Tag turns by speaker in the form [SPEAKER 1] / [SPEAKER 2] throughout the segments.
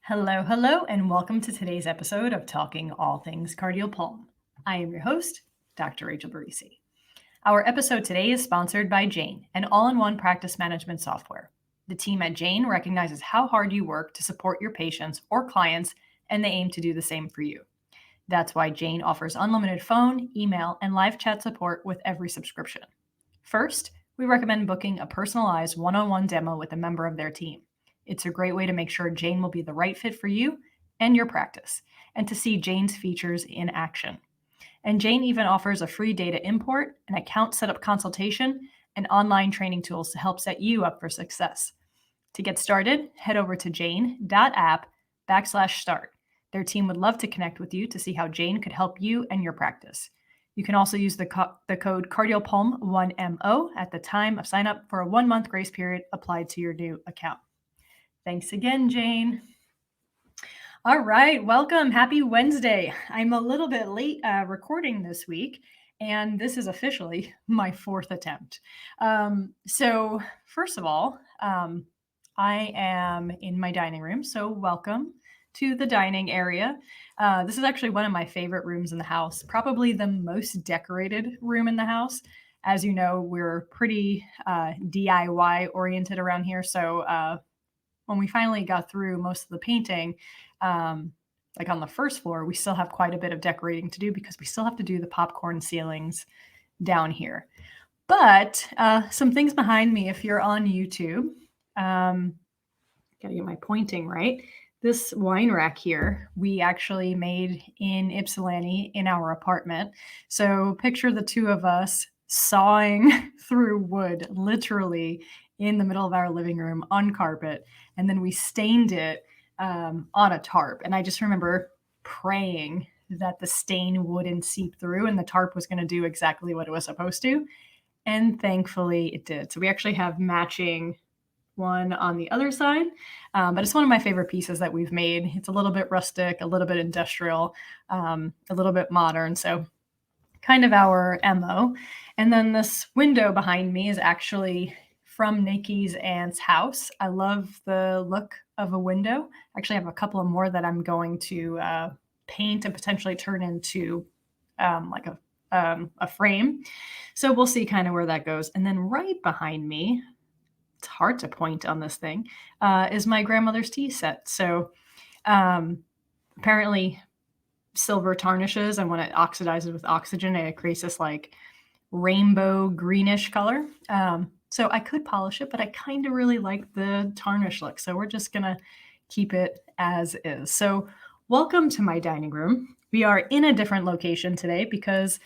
[SPEAKER 1] Hello, hello, and welcome to today's episode of Talking All Things Cardial Pulm. I am your host, Dr. Rachele Burriesci. Our episode today is sponsored by Jane, an all-in-one practice management software. The team at Jane recognizes how hard you work to support your patients or clients, and they aim to do the same for you. That's why Jane offers unlimited phone, email, and live chat support with every subscription. First, we recommend booking a personalized one-on-one demo with a member of their team. It's a great way to make sure Jane will be the right fit for you and your practice, and to see Jane's features in action. And Jane even offers a free data import, an account setup consultation, and online training tools to help set you up for success. To get started, head over to jane.app/start. Their team would love to connect with you to see how Jane could help you and your practice. You can also use the code CardialPulm1MO at the time of sign up for a 1-month grace period applied to your new account. Thanks again, Jane. All right, welcome. Happy Wednesday. I'm a little bit late recording this week, and this is officially my 4th attempt. So first of all, I am in my dining room, so welcome to the dining area. This is actually one of my favorite rooms in the house, probably the most decorated room in the house. As you know, we're pretty DIY oriented around here, so when we finally got through most of the painting, like on the first floor, we still have quite a bit of decorating to do because we still have to do the popcorn ceilings down here. But some things behind me, if you're on YouTube, gotta get my pointing right. This wine rack here, we actually made in Ypsilanti in our apartment. So picture the two of us sawing through wood, literally in the middle of our living room on carpet. And then we stained it on a tarp. And I just remember praying that the stain wouldn't seep through and the tarp was going to do exactly what it was supposed to. And thankfully it did. So we actually have matching one on the other side, but it's one of my favorite pieces that we've made. It's a little bit rustic, a little bit industrial, a little bit modern. So kind of our MO. And then this window behind me is actually from Nikki's aunt's house. I love the look of a window. Actually, I have a couple of more that I'm going to paint and potentially turn into like a frame. So we'll see kind of where that goes. And then right behind me, it's hard to point on this thing, is my grandmother's tea set. So apparently silver tarnishes, and when it oxidizes with oxygen, it creates this like rainbow greenish color. So I could polish it, but I kind of really like the tarnish look. So we're just going to keep it as is. So welcome to my dining room. We are in a different location today because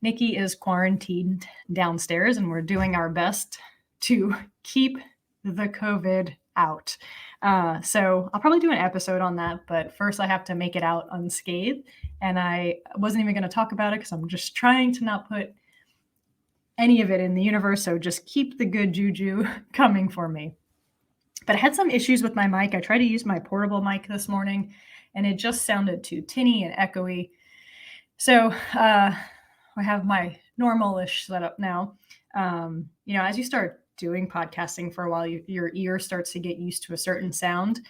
[SPEAKER 1] Nikki is quarantined downstairs and we're doing our best to keep the COVID out. So I'll probably do an episode on that, but first I have to make it out unscathed. And I wasn't even going to talk about it because I'm just trying to not put any of it in the universe. So just keep the good juju coming for me. But I had some issues with my mic. I tried to use my portable mic this morning and it just sounded too tinny and echoey. So I have my normal-ish setup now. As you start doing podcasting for a while, your ear starts to get used to a certain sound.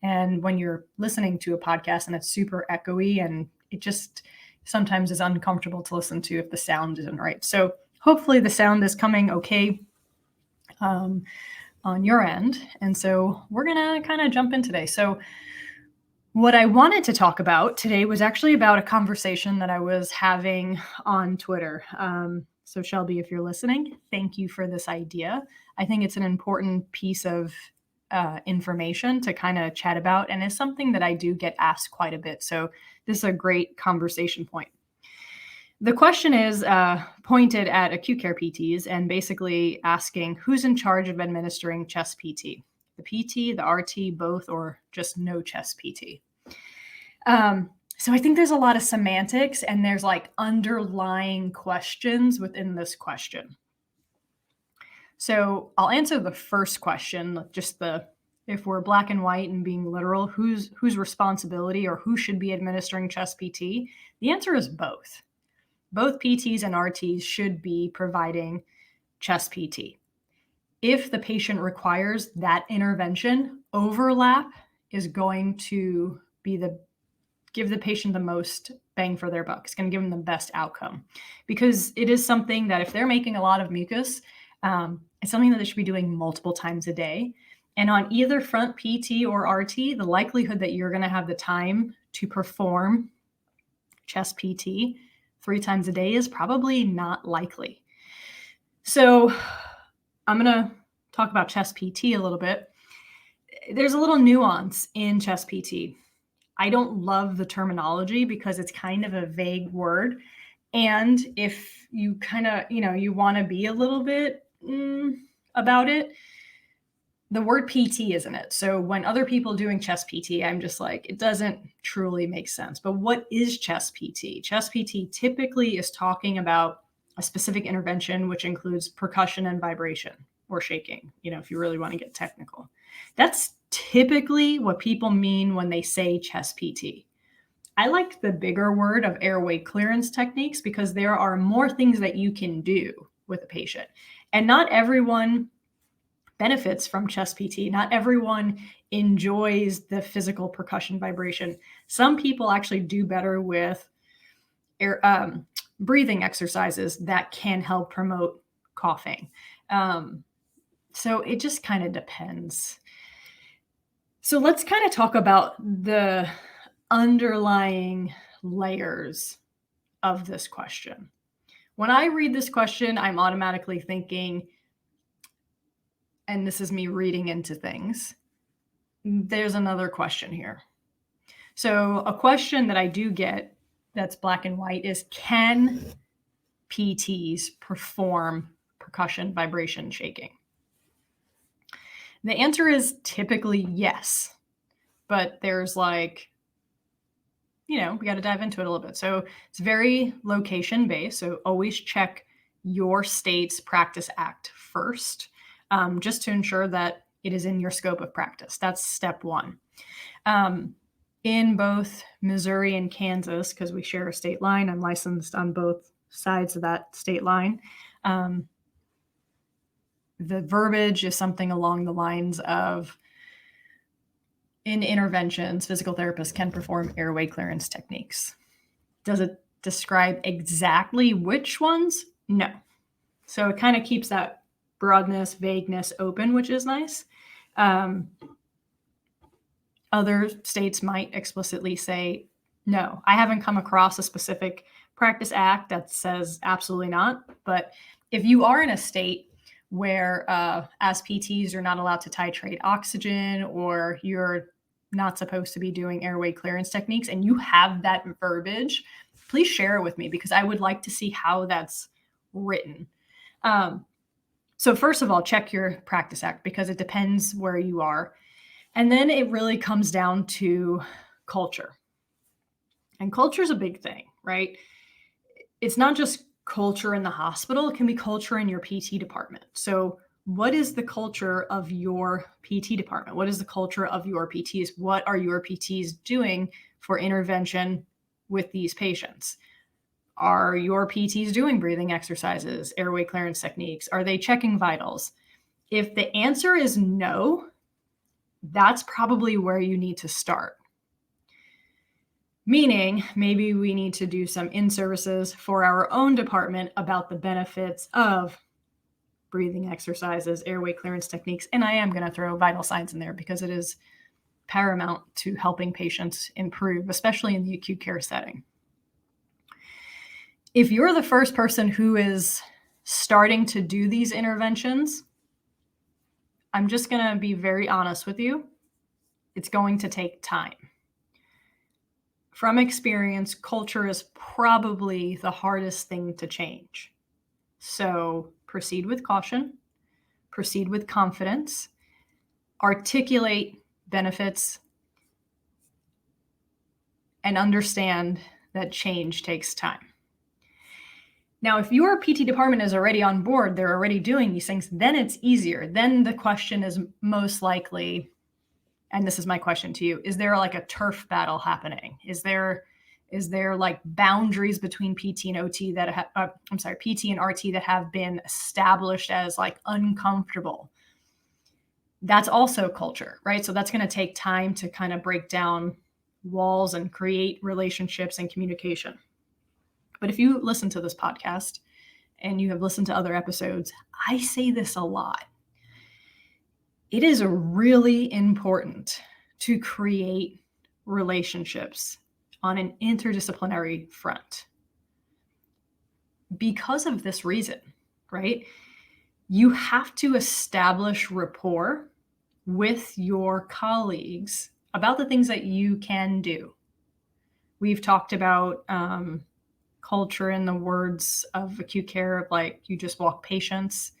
[SPEAKER 1] And when you're listening to a podcast and it's super echoey, and it just sometimes is uncomfortable to listen to if the sound isn't right. So hopefully the sound is coming okay on your end. And so we're going to kind of jump in today. So what I wanted to talk about today was actually about a conversation that I was having on Twitter. So Shelby, if you're listening, thank you for this idea. I think it's an important piece of information to kind of chat about, and it's something that I do get asked quite a bit. So this is a great conversation point. The question is pointed at acute care PTs and basically asking who's in charge of administering chest PT, the PT, the RT, both, or just no chest PT. So I think there's a lot of semantics and there's like underlying questions within this question. So I'll answer the first question, just if we're black and white and being literal, whose responsibility or who should be administering chest PT? The answer is both. Both PTs and RTs should be providing chest PT. If the patient requires that intervention, overlap is going to be give the patient the most bang for their buck. It's going to give them the best outcome, because it is something that if they're making a lot of mucus, it's something that they should be doing multiple times a day. And on either front, PT or RT, the likelihood that you're going to have the time to perform chest PT 3 times a day is probably not likely. So I'm going to talk about chest PT a little bit. There's a little nuance in chest PT. I don't love the terminology because it's kind of a vague word. And if you kind of, you want to be a little bit about it, the word PT isn't it. So when other people doing chest PT, I'm just like, it doesn't truly make sense. But what is chest PT? Chest PT typically is talking about a specific intervention, which includes percussion and vibration or shaking, if you really want to get technical. That's typically what people mean when they say chest PT. I like the bigger word of airway clearance techniques because there are more things that you can do with a patient. And not everyone benefits from chest PT. Not everyone enjoys the physical percussion vibration. Some people actually do better with breathing exercises that can help promote coughing. So it just kind of depends. So let's kind of talk about the underlying layers of this question. When I read this question, I'm automatically thinking, and this is me reading into things, there's another question here. So a question that I do get that's black and white is, can PTs perform percussion vibration shaking? The answer is typically yes, but there's we got to dive into it a little bit. So it's very location based. So always check your state's Practice Act first, just to ensure that it is in your scope of practice. That's step one. In both Missouri and Kansas, because we share a state line, I'm licensed on both sides of that state line. The verbiage is something along the lines of, in interventions, physical therapists can perform airway clearance techniques. Does it describe exactly which ones? No. So it kind of keeps that broadness, vagueness open, which is nice. Other states might explicitly say no. I haven't come across a specific Practice Act that says absolutely not. But if you are in a state where as PTs you're not allowed to titrate oxygen, or you're not supposed to be doing airway clearance techniques, and you have that verbiage, please share it with me because I would like to see how that's written. So first of all, check your Practice Act because it depends where you are. And then it really comes down to culture. And culture is a big thing, right? It's not just culture in the hospital, it can be culture in your PT department. So what is the culture of your PT department? What is the culture of your PTs? What are your PTs doing for intervention with these patients? Are your PTs doing breathing exercises, airway clearance techniques? Are they checking vitals? If the answer is no, that's probably where you need to start. Meaning, maybe we need to do some in-services for our own department about the benefits of breathing exercises, airway clearance techniques, and I am going to throw vital signs in there because it is paramount to helping patients improve, especially in the acute care setting. If you're the first person who is starting to do these interventions, I'm just going to be very honest with you. It's going to take time. From experience, culture is probably the hardest thing to change. So proceed with caution, proceed with confidence, articulate benefits, and understand that change takes time. Now, if your PT department is already on board, they're already doing these things, then it's easier. Then the question is most likely, and this is my question to you, is there like a turf battle happening? Is there like boundaries between PT and OT that PT and RT that have been established as like uncomfortable? That's also culture, right? So that's going to take time to kind of break down walls and create relationships and communication. But if you listen to this podcast and you have listened to other episodes, I say this a lot. It is really important to create relationships on an interdisciplinary front because of this reason, right? You have to establish rapport with your colleagues about the things that you can do. We've talked about culture in the words of acute care, like you just walk patients.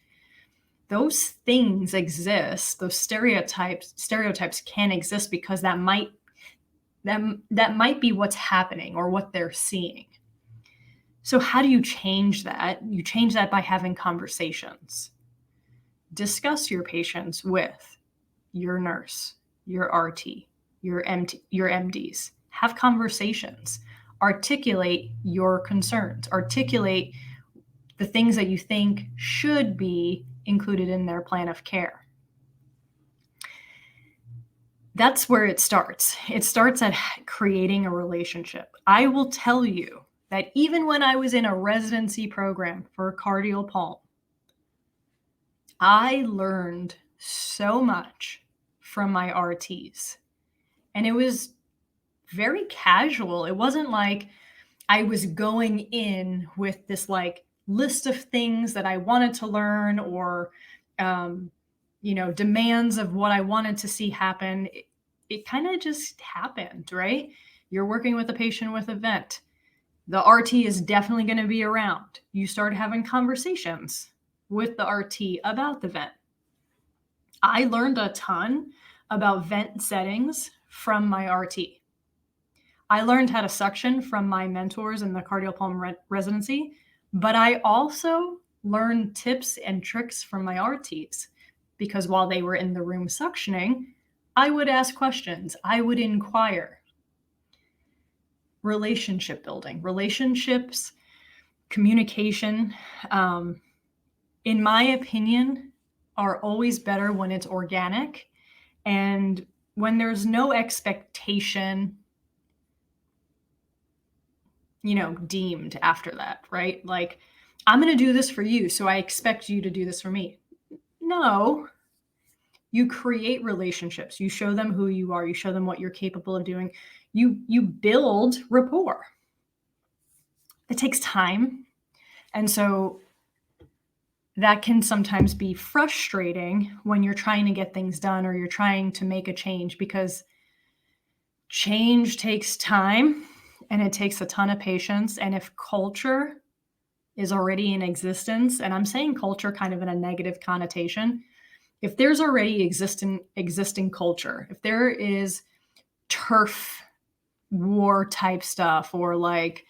[SPEAKER 1] Those things exist. Those stereotypes can exist because that might be what's happening or what they're seeing. So how do you change that? You change that by having conversations. Discuss your patients with your nurse, your RT, your MDs. Have conversations. Articulate your concerns. Articulate the things that you think should be included in their plan of care. That's where it starts. It starts at creating a relationship. I will tell you that even when I was in a residency program for cardial pulm, I learned so much from my RTs. And it was very casual. It wasn't like I was going in with this like list of things that I wanted to learn or, demands of what I wanted to see happen. It kind of just happened, right? You're working with a patient with a vent. The RT is definitely going to be around. You start having conversations with the RT about the vent. I learned a ton about vent settings from my RT. I learned how to suction from my mentors in the cardial pulm residency, but I also learned tips and tricks from my RTs because while they were in the room suctioning, I would ask questions. I would inquire. Relationship building, relationships, communication, in my opinion, are always better when it's organic and when there's no expectation, deemed after that, right? Like, I'm going to do this for you, so I expect you to do this for me. No, you create relationships. You show them who you are. You show them what you're capable of doing. You build rapport. It takes time. And so that can sometimes be frustrating when you're trying to get things done or you're trying to make a change because change takes time and it takes a ton of patience. And if culture is already in existence, and I'm saying culture kind of in a negative connotation, if there's already existing culture, if there is turf war type stuff or like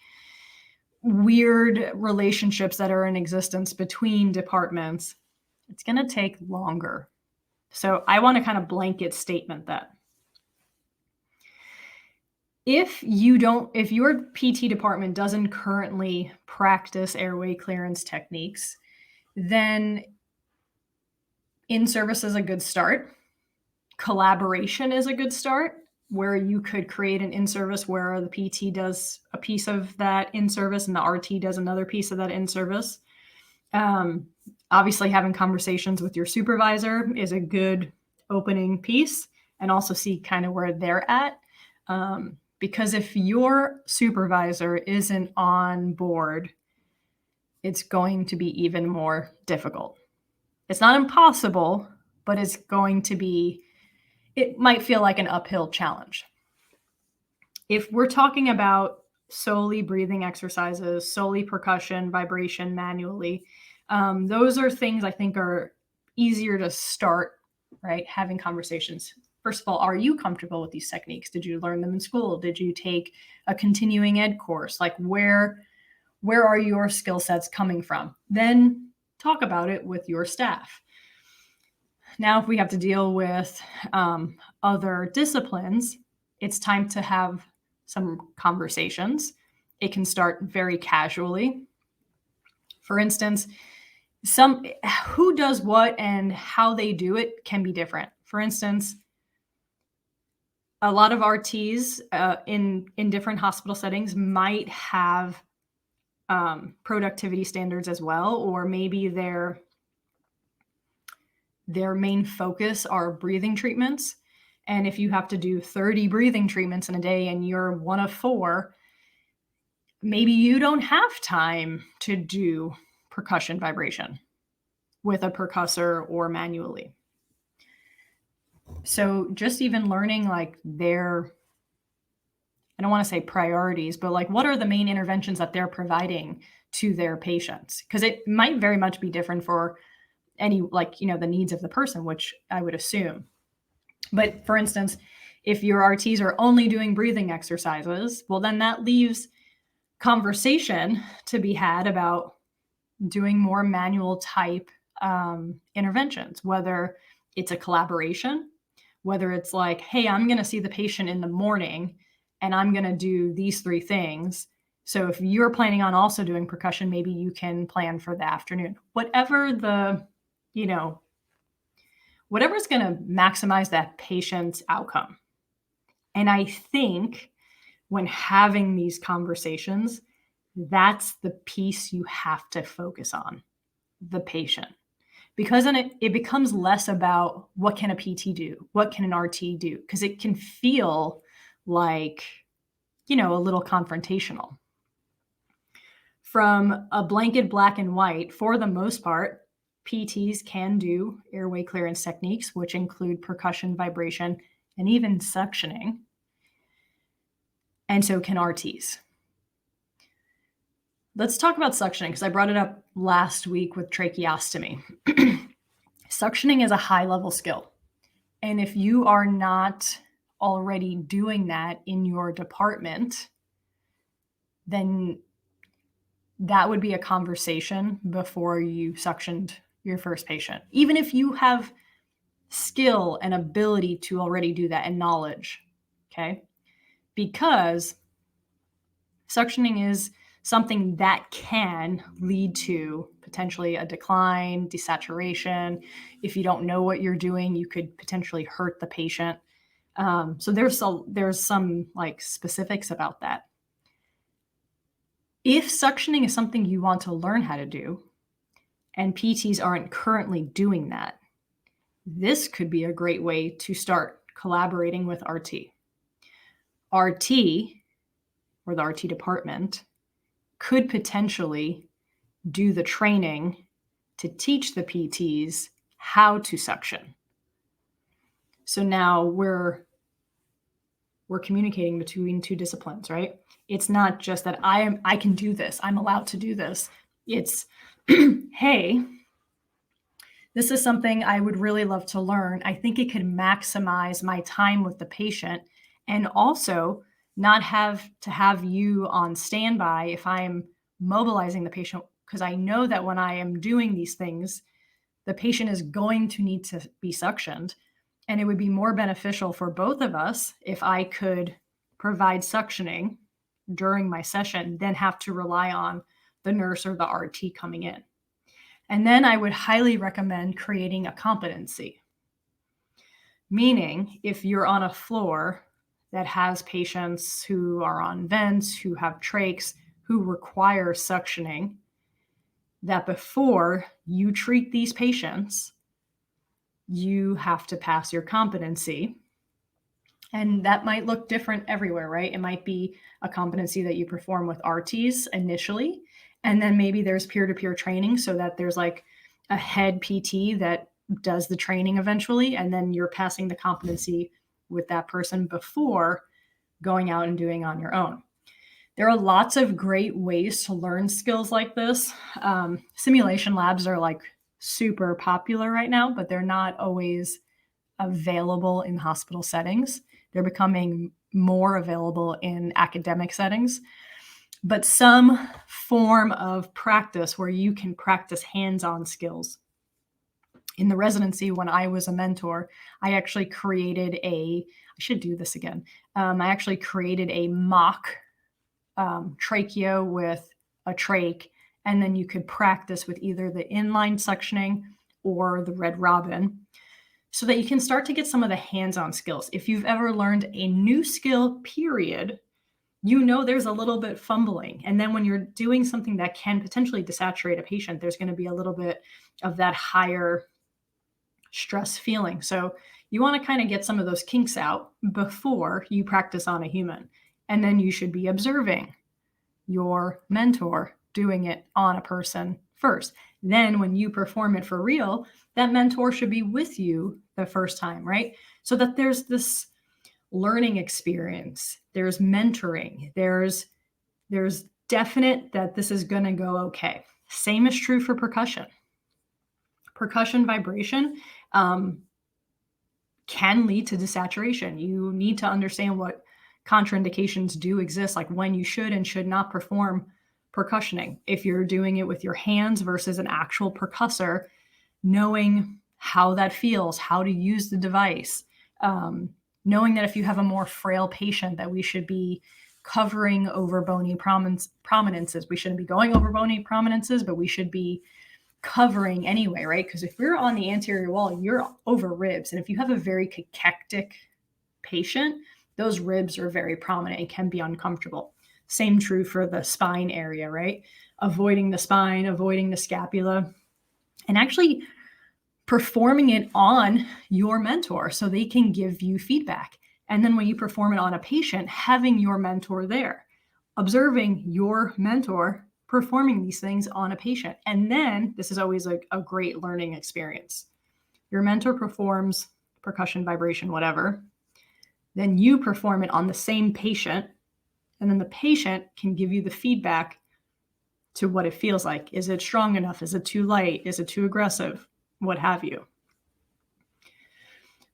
[SPEAKER 1] weird relationships that are in existence between departments, it's going to take longer. So I want to kind of blanket statement that. If your PT department doesn't currently practice airway clearance techniques, then in-service is a good start. Collaboration is a good start, where you could create an in-service where the PT does a piece of that in-service and the RT does another piece of that in-service. Obviously, having conversations with your supervisor is a good opening piece, and also see kind of where they're at. Because if your supervisor isn't on board, it's going to be even more difficult. It's not impossible, but it might feel like an uphill challenge. If we're talking about solely breathing exercises, solely percussion, vibration manually, those are things I think are easier to start, right? Having conversations. First of all, are you comfortable with these techniques? Did you learn them in school? Did you take a continuing ed course? Like where are your skill sets coming from? Then talk about it with your staff. Now, if we have to deal with other disciplines, it's time to have some conversations. It can start very casually. For instance, who does what and how they do it can be different. For instance, a lot of RTs in different hospital settings might have productivity standards as well, or maybe their main focus are breathing treatments. And if you have to do 30 breathing treatments in a day and you're one of 4, maybe you don't have time to do percussion vibration with a percussor or manually. So just even learning like their, I don't want to say priorities, but like what are the main interventions that they're providing to their patients? Because it might very much be different for any, like, the needs of the person, which I would assume. But for instance, if your RTs are only doing breathing exercises, well, then that leaves conversation to be had about doing more manual type interventions, whether it's a collaboration, whether it's like, hey, I'm going to see the patient in the morning and I'm going to do these 3 things. So if you're planning on also doing percussion, maybe you can plan for the afternoon. Whatever whatever's going to maximize that patient's outcome. And I think when having these conversations, that's the piece you have to focus on, the patient. Because then it becomes less about what can a PT do? What can an RT do? Because it can feel like, a little confrontational. From a blanket black and white, for the most part, PTs can do airway clearance techniques, which include percussion, vibration, and even suctioning. And so can RTs. Let's talk about suctioning, because I brought it up last week with tracheostomy. Suctioning is a high-level skill. And if you are not already doing that in your department, then that would be a conversation before you suctioned your first patient. Even if you have skill and ability to already do that and knowledge, okay? Because suctioning is something that can lead to potentially a decline, desaturation. If you don't know what you're doing, you could potentially hurt the patient. So there's some like specifics about that. If suctioning is something you want to learn how to do, and PTs aren't currently doing that, this could be a great way to start collaborating with RT. RT, or the RT department, could potentially do the training to teach the PTs how to suction. So now we're communicating between 2 disciplines, right? It's not just that I can do this, I'm allowed to do this. It's, hey, this is something I would really love to learn. I think it could maximize my time with the patient and also not have to have you on standby if I'm mobilizing the patient, because I know that when I am doing these things, the patient is going to need to be suctioned. And it would be more beneficial for both of us if I could provide suctioning during my session than have to rely on the nurse or the RT coming in. And then I would highly recommend creating a competency. Meaning, if you're on a floor that has patients who are on vents, who have trachs, who require suctioning, that before you treat these patients, you have to pass your competency. And that might look different everywhere, right? It might be a competency that you perform with RTs initially, and then maybe there's peer-to-peer training so that there's like a head PT that does the training eventually, and then you're passing the competency with that person before going out and doing on your own. There are lots of great ways to learn skills like this. Simulation labs are like super popular right now, but they're not always available in hospital settings. They're becoming more available in academic settings. But some form of practice where you can practice hands-on skills. In the residency, when I was a mentor, I actually created I should do this again. I actually created a mock tracheo with a trach, and then you could practice with either the inline suctioning or the Red Robin. so that you can start to get some of the hands-on skills. If you've ever learned a new skill, period, you know there's a little bit fumbling. And then when you're doing something that can potentially desaturate a patient, there's going to be a little bit of that higher stress feeling. So you want to kind of get some of those kinks out before you practice on a human. And then you should be observing your mentor doing it on a person first. Then when you perform it for real, that mentor should be with you the first time, right? So that there's this learning experience, there's mentoring, there's definite that this is going to go okay. Same is true for percussion. Percussion vibration can lead to desaturation. You need to understand what contraindications do exist, like when you should and should not perform percussioning. If you're doing it with your hands versus an actual percussor, knowing how that feels, how to use the device, knowing that if you have a more frail patient that we should be covering over bony prominences. We shouldn't be going over bony prominences, but we should be covering anyway, right? Because if you're on the anterior wall, you're over ribs. And if you have a very cachectic patient, those ribs are very prominent and can be uncomfortable. Same true for the spine area, right? Avoiding the spine, avoiding the scapula, and actually performing it on your mentor so they can give you feedback. And then when you perform it on a patient, having your mentor there, observing your mentor performing these things on a patient. And then this is always a great learning experience. Your mentor performs percussion, vibration, whatever. Then you perform it on the same patient. And then the patient can give you the feedback to what it feels like. Is it strong enough? Is it too light? Is it too aggressive? What have you.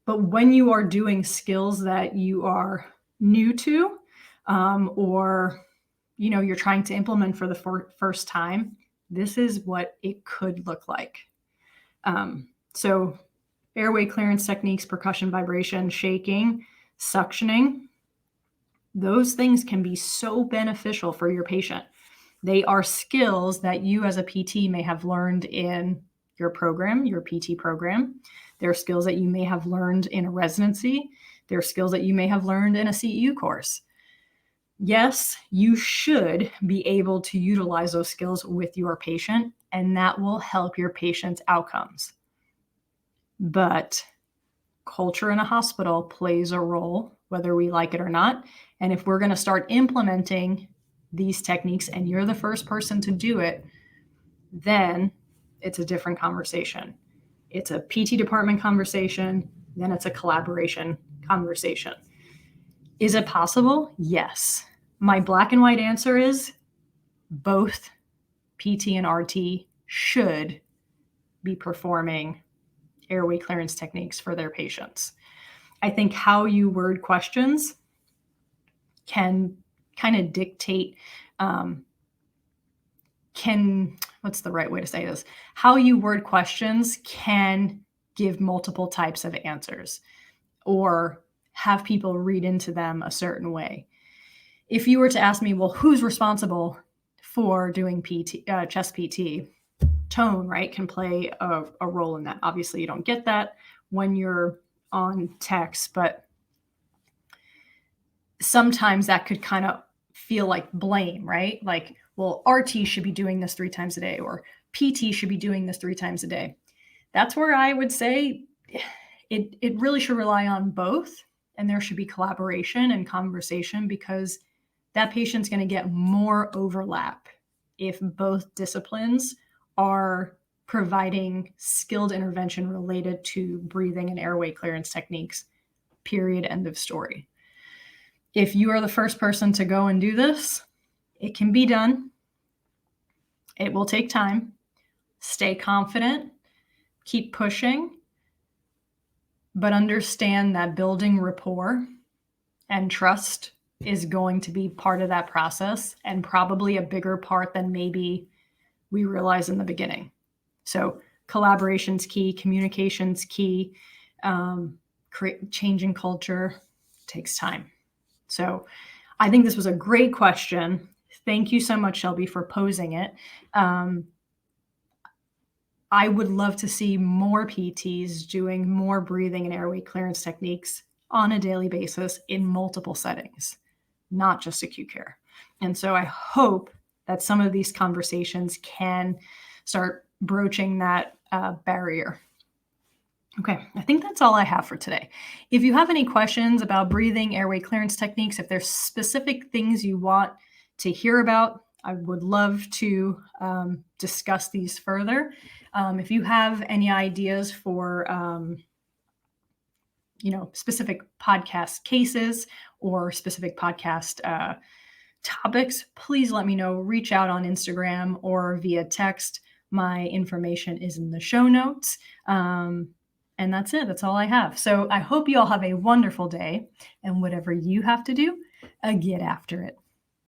[SPEAKER 1] But when you are doing skills that you are new to, or you're trying to implement for the first time, this is what it could look like. So airway clearance techniques, percussion, vibration, shaking, suctioning, those things can be so beneficial for your patient. They are skills that you as a PT may have learned in your program, your PT program. There are skills that you may have learned in a residency. There are skills that you may have learned in a CEU course. Yes, you should be able to utilize those skills with your patient, and that will help your patient's outcomes. But culture in a hospital plays a role, whether we like it or not. And if we're going to start implementing these techniques and you're the first person to do it, then it's a different conversation. It's a PT department conversation, then it's a collaboration conversation. Is it possible? Yes. My black and white answer is both PT and RT should be performing airway clearance techniques for their patients. I think how you word questions can kind of dictate, what's the right way to say this? How you word questions can give multiple types of answers or have people read into them a certain way. If you were to ask me, well, who's responsible for doing chest PT? Tone, right, can play a role in that. Obviously, you don't get that when you're on text, but sometimes that could kind of feel like blame, right? Like, well, RT should be doing this 3 times a day, or PT should be doing this 3 times a day. That's where I would say it really should rely on both, and there should be collaboration and conversation, because that patient's going to get more overlap if both disciplines are providing skilled intervention related to breathing and airway clearance techniques, period, end of story. If you are the first person to go and do this, it can be done. It will take time. Stay confident, keep pushing, but understand that building rapport and trust is going to be part of that process, and probably a bigger part than maybe we realize in the beginning. So collaboration's key, communication's key, changing culture takes time. So I think this was a great question. Thank you so much, Shelby, for posing it. I would love to see more PTs doing more breathing and airway clearance techniques on a daily basis in multiple settings, not just acute care. And so I hope that some of these conversations can start broaching that barrier. Okay, I think that's all I have for today. If you have any questions about breathing, airway clearance techniques, if there's specific things you want to hear about, I would love to discuss these further. If you have any ideas for specific podcast cases or specific podcast topics, please let me know. Reach out on Instagram or via text. My information is in the show notes. And that's it. That's all I have. So I hope you all have a wonderful day, and whatever you have to do, get after it.